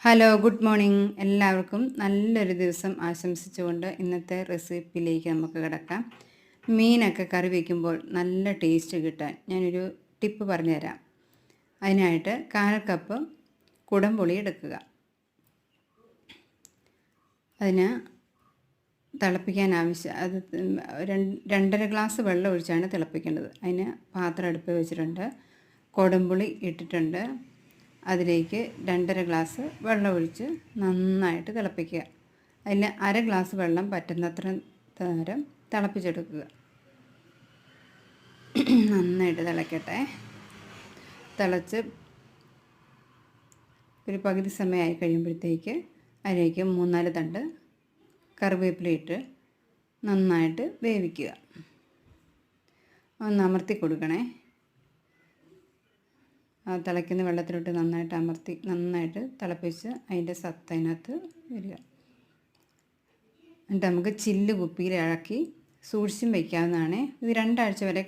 Hello, good morning. എല്ലാവർക്കും നല്ലൊരു ദിവസം ആശംസിച്ചുകൊണ്ട് ഇന്നത്തെ റെസിപ്പിയിലേക്ക് നമുക്ക് കിടക്കാം. മീനൊക്കെ കറി വയ്ക്കുമ്പോൾ നല്ല ടേസ്റ്റ് കിട്ടാൻ ഞാനൊരു ടിപ്പ് പറഞ്ഞുതരാം. അതിനായിട്ട് 1/4 കപ്പ് കുടംപുളി എടുക്കുക. അതിന് തിളപ്പിക്കാൻ അത് 2.5 ഗ്ലാസ് വെള്ളം ഒഴിച്ചാണ് തിളപ്പിക്കേണ്ടത്. അതിന് പാത്രം അടുപ്പിൽ വെച്ചിട്ടുണ്ട്. കുടംപുളി ഇട്ടിട്ടുണ്ട്. അതിലേക്ക് 2.5 ഗ്ലാസ് വെള്ളം ഒഴിച്ച് നന്നായിട്ട് തിളപ്പിക്കുക. അതിൽ 1/2 ഗ്ലാസ് വെള്ളം പറ്റുന്നത്ര നേരം തിളപ്പിച്ചെടുക്കുക. നന്നായിട്ട് തിളക്കട്ടെ. തിളച്ച് ഒരു പകുതി സമയമായി കഴിയുമ്പോഴത്തേക്ക് അതിലേക്ക് 3-4 തണ്ട് കറിവേപ്പില ഇട്ട് നന്നായിട്ട് വേവിക്കുക. ഒന്ന് അമർത്തി കൊടുക്കണേ. തിളയ്ക്കുന്ന വെള്ളത്തിലോട്ട് നന്നായിട്ട് അമർത്തി നന്നായിട്ട് തിളപ്പിച്ച് അതിൻ്റെ സത്ത് അതിനകത്ത് വരിക. എന്നിട്ട് നമുക്ക് ചില്ല് കുപ്പിയിൽ ഇളക്കി സൂക്ഷിച്ചും വയ്ക്കാവുന്നതാണ്. ഇത് 2 ആഴ്ച വരെ